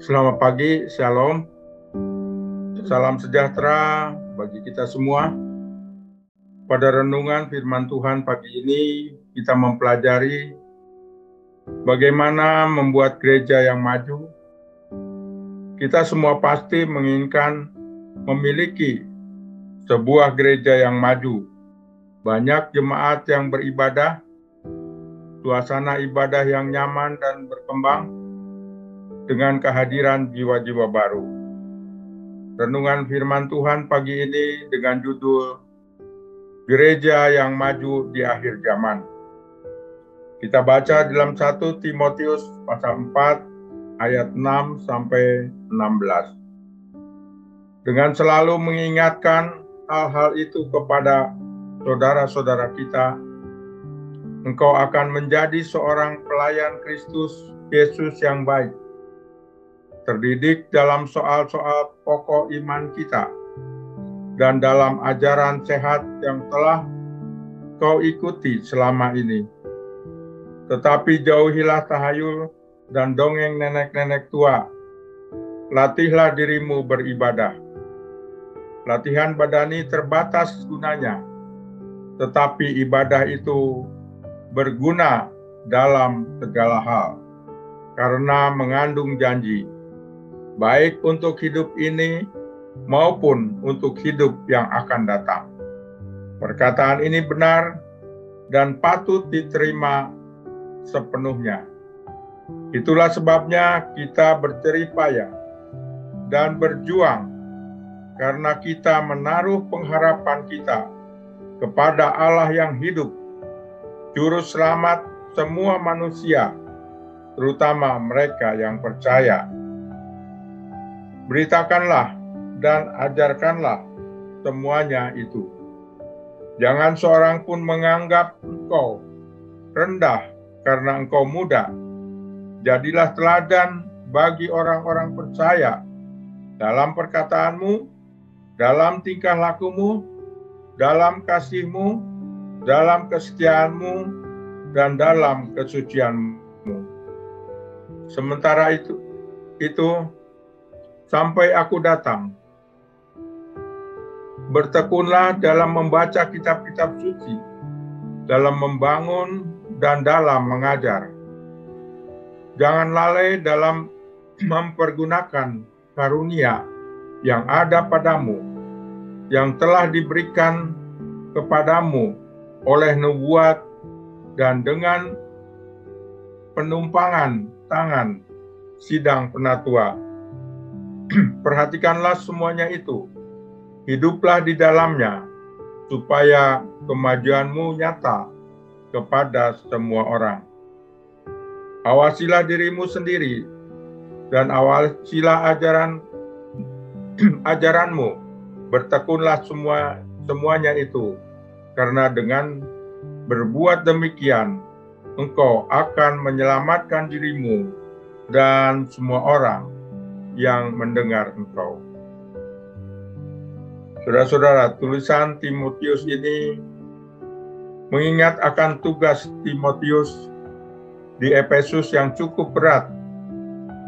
Selamat pagi, Shalom. Salam sejahtera bagi kita semua. Pada renungan firman Tuhan pagi ini, kita mempelajari bagaimana membuat gereja yang maju. Kita semua pasti menginginkan memiliki sebuah gereja yang maju. Banyak jemaat yang beribadah, suasana ibadah yang nyaman dan berkembang dengan kehadiran jiwa-jiwa baru. Renungan firman Tuhan pagi ini dengan judul Gereja yang Maju di Akhir Zaman. Kita baca dalam 1 Timotius pasal 4 ayat 6 sampai 16. Dengan selalu mengingatkan hal-hal itu kepada saudara-saudara kita, engkau akan menjadi seorang pelayan Kristus Yesus yang baik, terdidik dalam soal-soal pokok iman kita, dan dalam ajaran sehat yang telah kau ikuti selama ini. Tetapi jauhilah tahayul dan dongeng nenek-nenek tua. Latihlah dirimu beribadah. Latihan badani terbatas gunanya, tetapi ibadah itu berguna dalam segala hal, karena mengandung janji, baik untuk hidup ini maupun untuk hidup yang akan datang. Perkataan ini benar dan patut diterima sepenuhnya. Itulah sebabnya kita berjerih payah dan berjuang, karena kita menaruh pengharapan kita kepada Allah yang hidup, Juru Selamat semua manusia, terutama mereka yang percaya. Beritakanlah dan ajarkanlah semuanya itu. Jangan seorang pun menganggap engkau rendah karena engkau muda. Jadilah teladan bagi orang-orang percaya dalam perkataanmu, dalam tingkah lakumu, dalam kasihmu, dalam kesetiaanmu, dan dalam kesucianmu. Sementara itu sampai aku datang, bertekunlah dalam membaca kitab-kitab suci, dalam membangun dan dalam mengajar. Jangan lalai dalam mempergunakan karunia yang ada padamu, yang telah diberikan kepadamu oleh nubuat dan dengan penumpangan tangan sidang penatua. Perhatikanlah semuanya itu, hiduplah di dalamnya, supaya kemajuanmu nyata kepada semua orang. Awasilah dirimu sendiri, dan awasilah ajaranmu, bertekunlah semuanya itu, karena dengan berbuat demikian, engkau akan menyelamatkan dirimu dan semua orang yang mendengar engkau. Saudara-saudara, tulisan Timotius ini mengingat akan tugas Timotius di Efesus yang cukup berat.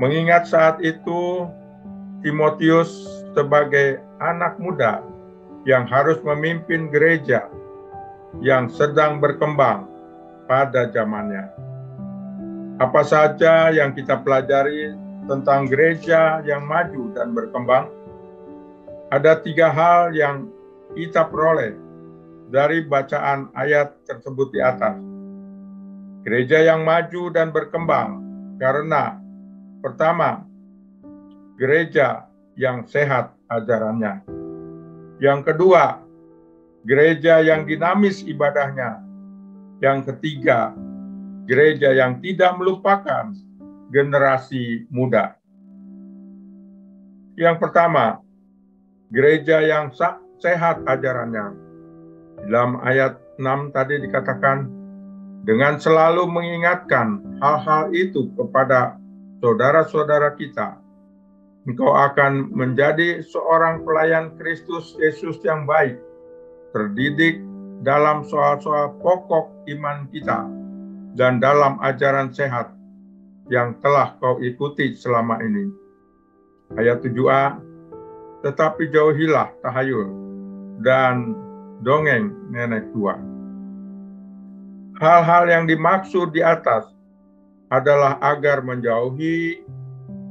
Mengingat saat itu Timotius sebagai anak muda yang harus memimpin gereja yang sedang berkembang pada zamannya. Apa saja yang kita pelajari tentang gereja yang maju dan berkembang? Ada 3 hal yang kita peroleh dari bacaan ayat tersebut di atas. Gereja yang maju dan berkembang karena pertama, gereja yang sehat ajarannya. Yang kedua, gereja yang dinamis ibadahnya. Yang ketiga, gereja yang tidak melupakan generasi muda. Yang pertama, gereja yang sehat ajarannya. Dalam ayat 6 tadi dikatakan, dengan selalu mengingatkan hal-hal itu kepada saudara-saudara kita, engkau akan menjadi seorang pelayan Kristus Yesus yang baik, terdidik dalam soal-soal pokok iman kita, dan dalam ajaran sehat yang telah kau ikuti selama ini. ayat 7a, tetapi jauhilah tahayul dan dongeng nenek tua. Hal-hal yang dimaksud di atas adalah agar menjauhi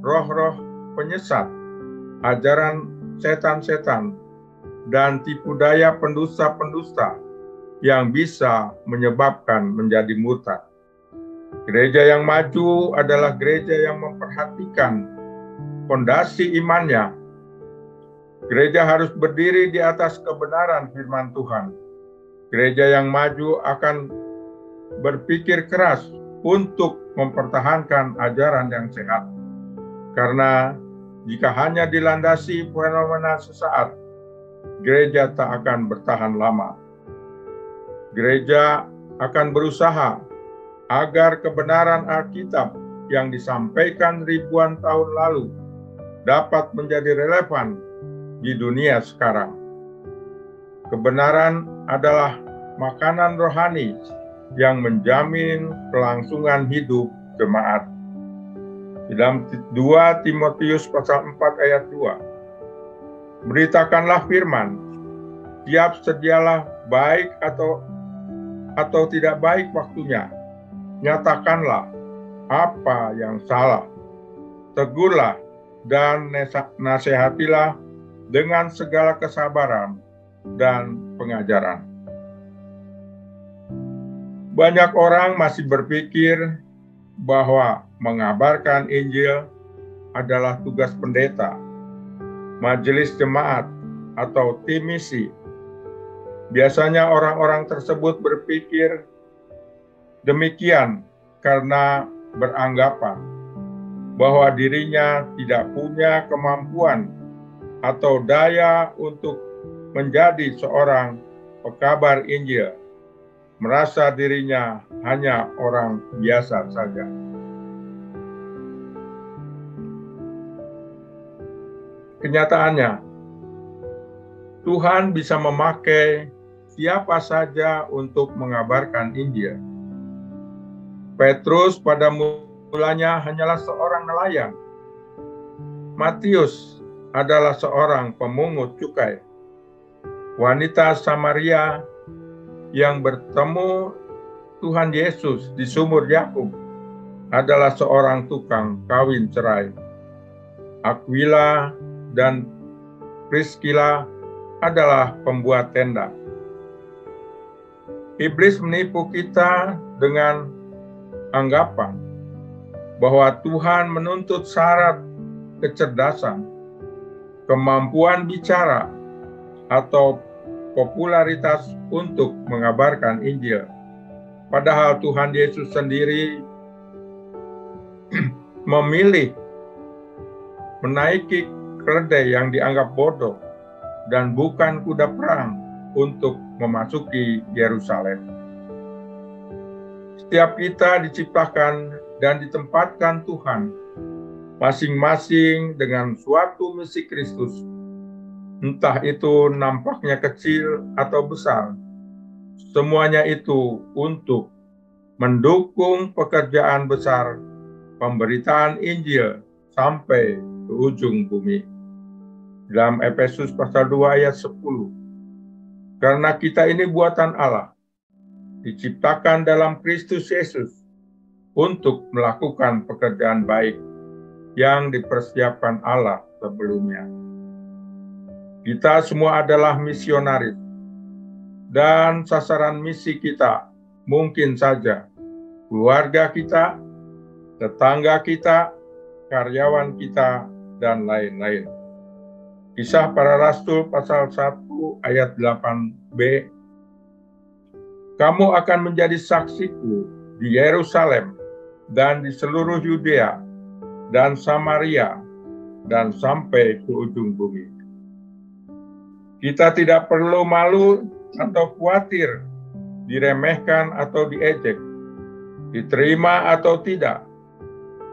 roh-roh penyesat, ajaran setan-setan, dan tipu daya pendusta-pendusta yang bisa menyebabkan menjadi murtad. Gereja yang maju adalah gereja yang memperhatikan fondasi imannya. Gereja harus berdiri di atas kebenaran firman Tuhan. Gereja yang maju akan berpikir keras untuk mempertahankan ajaran yang sehat. Karena jika hanya dilandasi fenomena sesaat, gereja tak akan bertahan lama. Gereja akan berusaha agar kebenaran Alkitab yang disampaikan ribuan tahun lalu dapat menjadi relevan di dunia sekarang. Kebenaran adalah makanan rohani yang menjamin kelangsungan hidup jemaat. Di dalam 2 Timotius pasal 4 ayat 2, beritakanlah firman, siap sedialah baik atau tidak baik waktunya. Nyatakanlah apa yang salah. Tegurlah dan nasihatilah dengan segala kesabaran dan pengajaran. Banyak orang masih berpikir bahwa mengabarkan Injil adalah tugas pendeta, majelis jemaat, atau tim misi. Biasanya orang-orang tersebut berpikir demikian karena beranggapan bahwa dirinya tidak punya kemampuan atau daya untuk menjadi seorang pekabar Injil, merasa dirinya hanya orang biasa saja. Kenyataannya, Tuhan bisa memakai siapa saja untuk mengabarkan Injil. Petrus pada mulanya hanyalah seorang nelayan. Matius adalah seorang pemungut cukai. Wanita Samaria yang bertemu Tuhan Yesus di sumur Yakub adalah seorang tukang kawin cerai. Aquila dan Priscilla adalah pembuat tenda. Iblis menipu kita dengan anggapan bahwa Tuhan menuntut syarat kecerdasan, kemampuan bicara, atau popularitas untuk mengabarkan Injil. Padahal Tuhan Yesus sendiri memilih menaiki keledai yang dianggap bodoh dan bukan kuda perang untuk memasuki Yerusalem. Setiap kita diciptakan dan ditempatkan Tuhan masing-masing dengan suatu misi Kristus. Entah itu nampaknya kecil atau besar, semuanya itu untuk mendukung pekerjaan besar pemberitaan Injil sampai ke ujung bumi. Dalam Efesus pasal 2 ayat 10, karena kita ini buatan Allah, diciptakan dalam Kristus Yesus untuk melakukan pekerjaan baik yang dipersiapkan Allah sebelumnya. Kita semua adalah misionaris, dan sasaran misi kita mungkin saja keluarga kita, tetangga kita, karyawan kita, dan lain-lain. Kisah Para Rasul pasal 1 ayat 8b, kamu akan menjadi saksiku di Yerusalem dan di seluruh Yudea dan Samaria dan sampai ke ujung bumi. Kita tidak perlu malu atau khawatir diremehkan atau diejek, diterima atau tidak.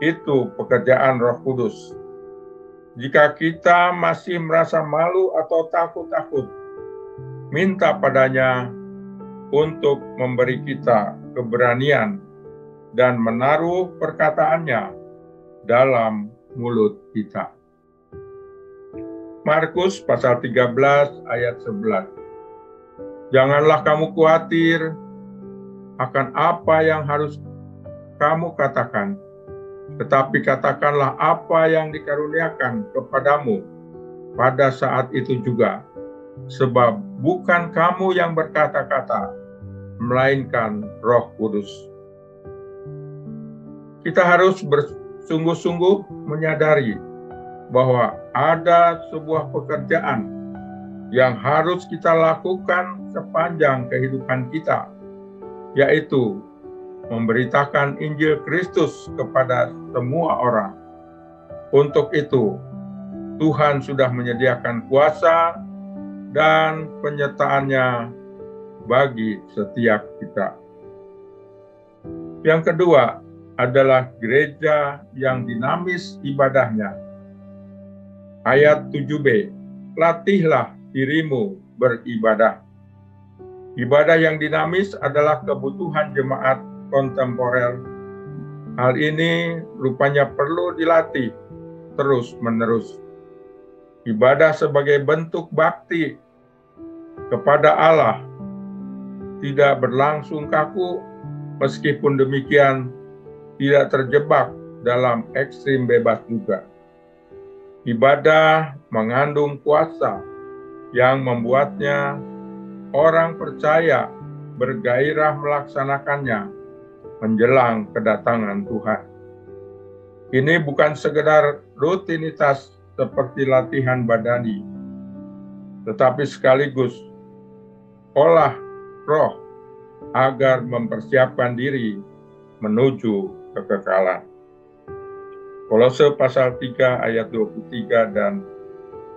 Itu pekerjaan Roh Kudus. Jika kita masih merasa malu atau takut-takut, minta padanya untuk memberi kita keberanian dan menaruh perkataannya dalam mulut kita. Markus pasal 13 ayat 11. Janganlah kamu khawatir akan apa yang harus kamu katakan, tetapi katakanlah apa yang dikaruniakan kepadamu pada saat itu juga. Sebab bukan kamu yang berkata-kata, melainkan Roh Kudus. Kita harus bersungguh-sungguh menyadari bahwa ada sebuah pekerjaan yang harus kita lakukan sepanjang kehidupan kita, yaitu memberitakan Injil Kristus kepada semua orang. Untuk itu, Tuhan sudah menyediakan kuasa dan penyertaannya bagi setiap kita. Yang kedua adalah gereja yang dinamis ibadahnya. Ayat 7b, latihlah dirimu beribadah. Ibadah yang dinamis adalah kebutuhan jemaat kontemporer. Hal ini rupanya perlu dilatih terus-menerus. Ibadah sebagai bentuk bakti kepada Allah tidak berlangsung kaku, meskipun demikian tidak terjebak dalam ekstrim bebas juga. Ibadah mengandung kuasa yang membuatnya orang percaya bergairah melaksanakannya menjelang kedatangan Tuhan. Ini bukan sekedar rutinitas seperti latihan badani, tetapi sekaligus olah roh agar mempersiapkan diri menuju kekekalan. Kolose pasal 3 ayat 23 dan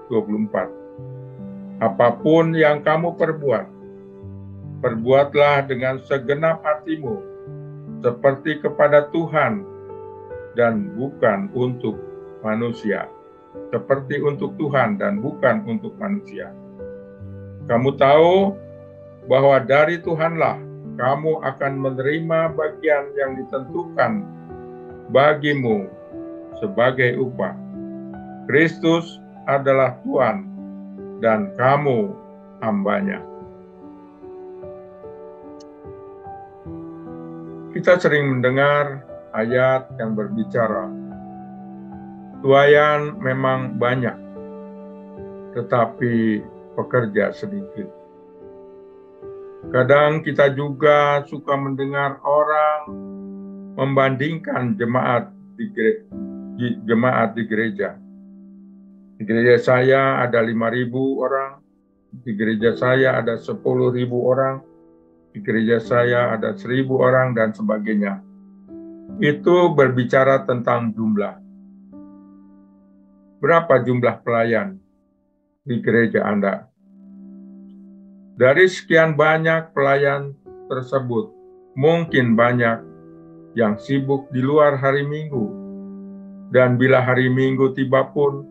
24. Apapun yang kamu perbuat, perbuatlah dengan segenap hatimu, seperti kepada Tuhan dan bukan untuk manusia. Seperti untuk Tuhan dan bukan untuk manusia. Kamu tahu bahwa dari Tuhanlah kamu akan menerima bagian yang ditentukan bagimu sebagai upah. Kristus adalah Tuhan dan kamu hambanya. Kita sering mendengar ayat yang berbicara, tuaian memang banyak, tetapi pekerja sedikit. Kadang kita juga suka mendengar orang membandingkan jemaat di gereja. Di gereja saya ada 5.000 orang, di gereja saya ada 10.000 orang, di gereja saya ada 1.000 orang, dan sebagainya. Itu berbicara tentang jumlah. Berapa jumlah pelayan di gereja Anda? Dari sekian banyak pelayan tersebut, mungkin banyak yang sibuk di luar hari Minggu. Dan bila hari Minggu tiba pun,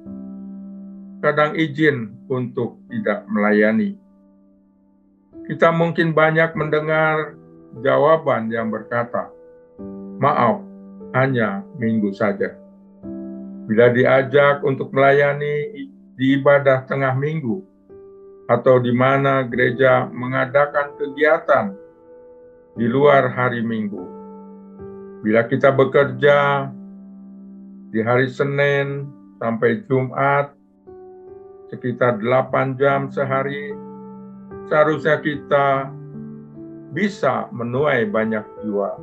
kadang izin untuk tidak melayani. Kita mungkin banyak mendengar jawaban yang berkata, maaf, hanya Minggu saja. Bila diajak untuk melayani di ibadah tengah minggu, atau di mana gereja mengadakan kegiatan di luar hari Minggu. Bila kita bekerja di hari Senin sampai Jumat, sekitar 8 jam sehari, seharusnya kita bisa menuai banyak jiwa.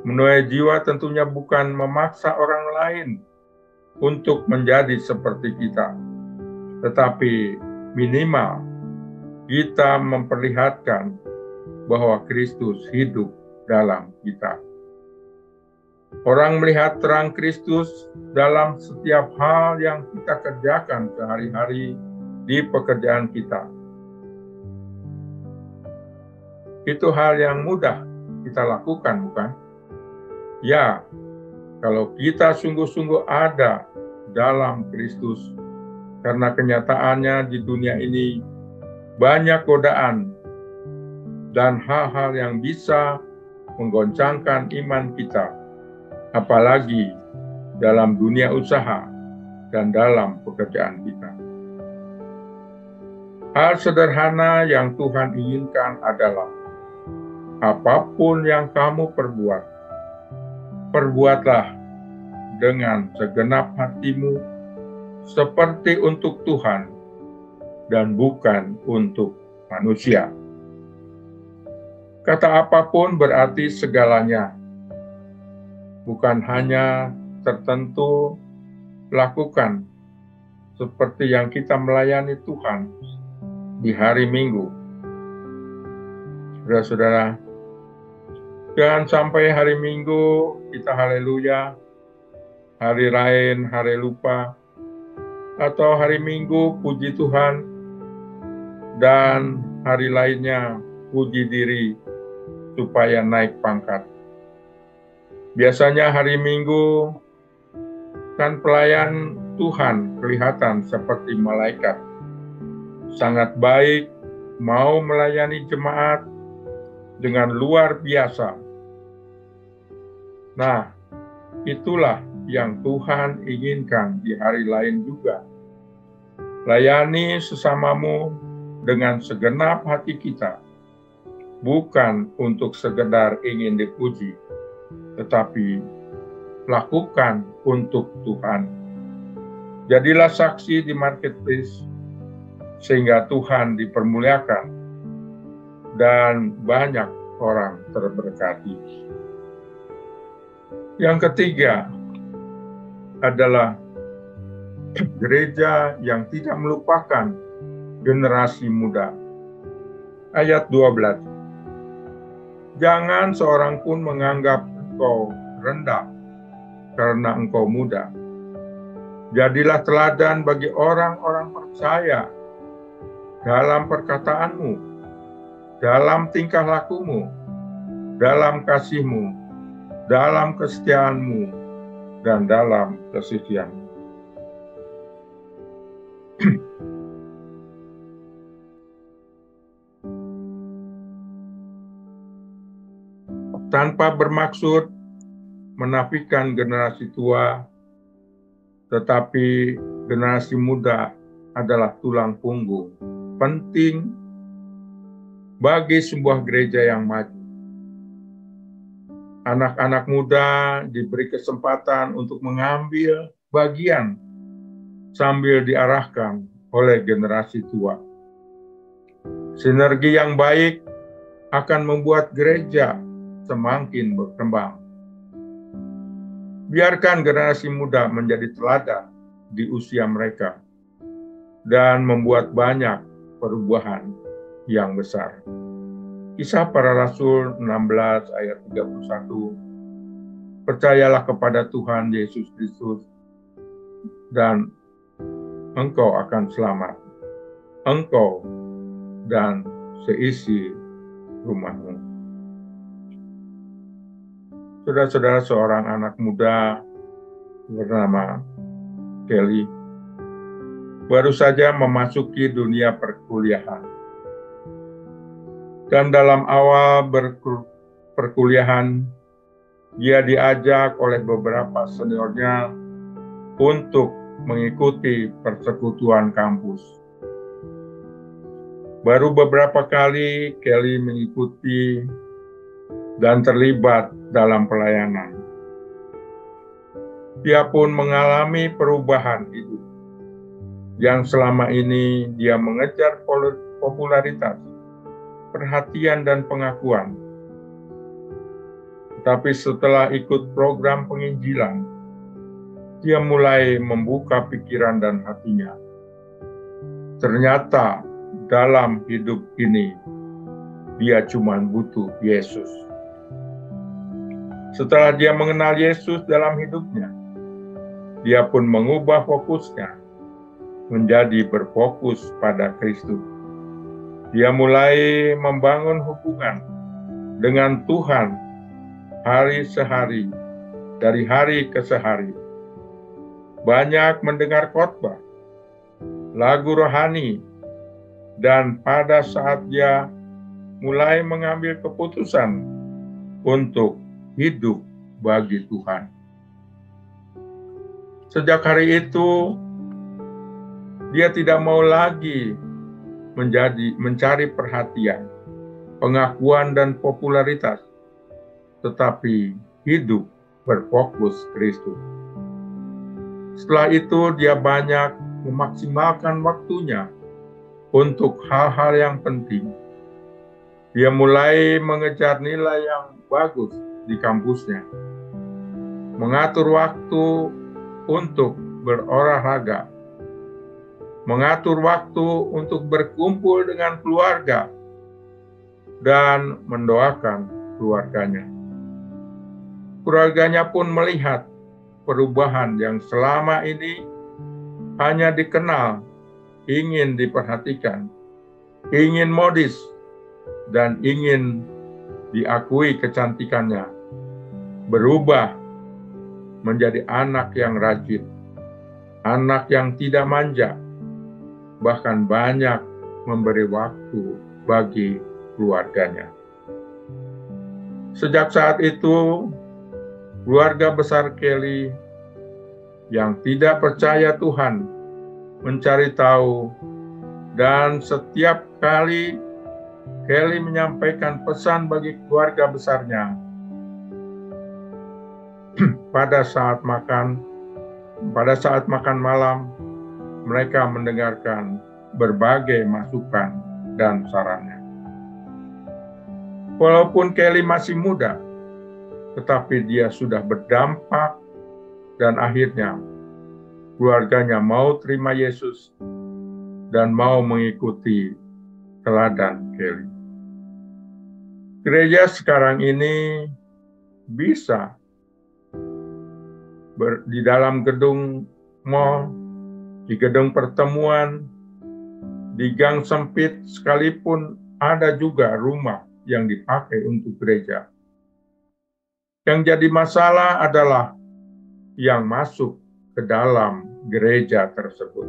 Menuai jiwa tentunya bukan memaksa orang lain untuk menjadi seperti kita, tetapi minimal kita memperlihatkan bahwa Kristus hidup dalam kita. Orang melihat terang Kristus dalam setiap hal yang kita kerjakan sehari-hari di pekerjaan kita. Itu hal yang mudah kita lakukan, bukan? Ya, kalau kita sungguh-sungguh ada dalam Kristus, karena kenyataannya di dunia ini banyak godaan dan hal-hal yang bisa menggoncangkan iman kita, apalagi dalam dunia usaha dan dalam pekerjaan kita. Hal sederhana yang Tuhan inginkan adalah apapun yang kamu perbuat, perbuatlah dengan segenap hatimu seperti untuk Tuhan dan bukan untuk manusia. Kata apapun berarti segalanya, bukan hanya tertentu. Lakukan seperti yang kita melayani Tuhan di hari Minggu. Saudara-saudara, jangan sampai hari Minggu kita haleluya, hari lain hari lupa, atau hari Minggu puji Tuhan, dan hari lainnya puji diri supaya naik pangkat. Biasanya hari Minggu kan pelayan Tuhan kelihatan seperti malaikat, sangat baik, mau melayani jemaat dengan luar biasa. Nah, itulah yang Tuhan inginkan di hari lain juga. Layani sesamamu dengan segenap hati kita, bukan untuk sekedar ingin dipuji, tetapi lakukan untuk Tuhan. Jadilah saksi di marketplace sehingga Tuhan dipermuliakan dan banyak orang terberkati. Yang ketiga adalah gereja yang tidak melupakan generasi muda. Ayat 12. Jangan seorang pun menganggap engkau rendah karena engkau muda. Jadilah teladan bagi orang-orang percaya dalam perkataanmu, dalam tingkah lakumu, dalam kasihmu, dalam kesetiaanmu, dan dalam kesetiaanmu. Tanpa bermaksud menafikan generasi tua, tetapi generasi muda adalah tulang punggung penting bagi sebuah gereja yang maju. Anak-anak muda diberi kesempatan untuk mengambil bagian sambil diarahkan oleh generasi tua. Sinergi yang baik akan membuat gereja semakin berkembang. Biarkan generasi muda menjadi teladan di usia mereka dan membuat banyak perubahan yang besar. Kisah Para Rasul 16 ayat 31. Percayalah kepada Tuhan Yesus Kristus dan engkau akan selamat, engkau dan seisi rumahmu. Saudara-saudara, seorang anak muda bernama Kelly baru saja memasuki dunia perkuliahan. Dan dalam awal perkuliahan, dia diajak oleh beberapa seniornya untuk mengikuti persekutuan kampus. Baru beberapa kali Kelly mengikuti dan terlibat dalam pelayanan. Dia pun mengalami perubahan hidup yang selama ini dia mengejar popularitas, perhatian, dan pengakuan. Tetapi setelah ikut program penginjilan, dia mulai membuka pikiran dan hatinya. Ternyata dalam hidup ini, dia cuma butuh Yesus. Setelah dia mengenal Yesus dalam hidupnya, dia pun mengubah fokusnya menjadi berfokus pada Kristus. Dia mulai membangun hubungan dengan Tuhan hari sehari, dari hari ke sehari. Banyak mendengar khotbah, lagu rohani, dan pada saat dia mulai mengambil keputusan untuk hidup bagi Tuhan. Sejak hari itu, Dia tidak mau lagi mencari perhatian, pengakuan, dan popularitas, tetapi hidup berfokus Kristus. Setelah itu dia banyak memaksimalkan waktunya untuk hal-hal yang penting. Dia mulai mengejar nilai yang bagus di kampusnya, mengatur waktu untuk berolahraga, mengatur waktu untuk berkumpul dengan keluarga, dan mendoakan keluarganya. Keluarganya pun melihat perubahan yang selama ini hanya dikenal, ingin diperhatikan, ingin modis, dan ingin diakui kecantikannya, berubah menjadi anak yang rajin, anak yang tidak manja, bahkan banyak memberi waktu bagi keluarganya. Sejak saat itu, keluarga besar Kelly yang tidak percaya Tuhan mencari tahu, dan setiap kali Kelly menyampaikan pesan bagi keluarga besarnya, pada saat makan malam, mereka mendengarkan berbagai masukan dan sarannya. Walaupun Kelly masih muda, tetapi dia sudah berdampak, dan akhirnya keluarganya mau terima Yesus dan mau mengikuti teladan Kelly. Gereja sekarang ini bisa di dalam gedung mall, di gedung pertemuan, di gang sempit, sekalipun ada juga rumah yang dipakai untuk gereja. Yang jadi masalah adalah yang masuk ke dalam gereja tersebut.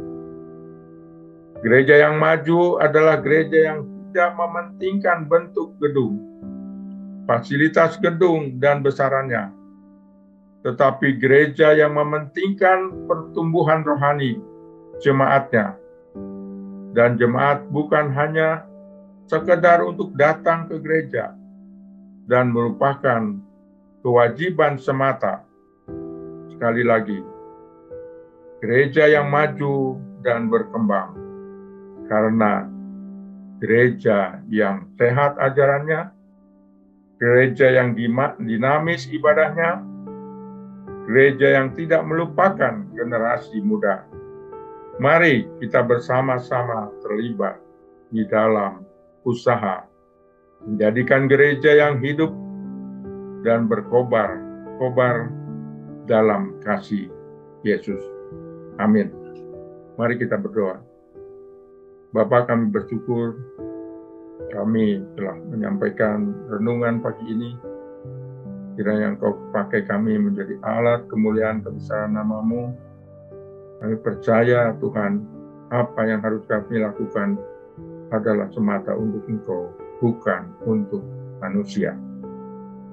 Gereja yang maju adalah gereja yang tidak mementingkan bentuk gedung, fasilitas gedung, dan besarannya, tetapi gereja yang mementingkan pertumbuhan rohani jemaatnya. Dan jemaat bukan hanya sekedar untuk datang ke gereja dan merupakan kewajiban semata. Sekali lagi, gereja yang maju dan berkembang karena gereja yang sehat ajarannya, gereja yang dinamis ibadahnya, gereja yang tidak melupakan generasi muda. Mari kita bersama-sama terlibat di dalam usaha menjadikan gereja yang hidup dan berkobar dalam kasih Yesus. Amin. Mari kita berdoa. Bapa, kami bersyukur kami telah menyampaikan renungan pagi ini. Kiranya Engkau pakai kami menjadi alat kemuliaan kebesaran nama-Mu. Kami percaya Tuhan, apa yang harus kami lakukan adalah semata untuk Engkau, bukan untuk manusia.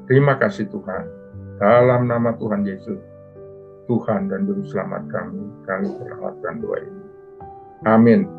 Terima kasih Tuhan. Dalam nama Tuhan Yesus, Tuhan dan Juru Selamat kami berharapkan doa ini. Amin.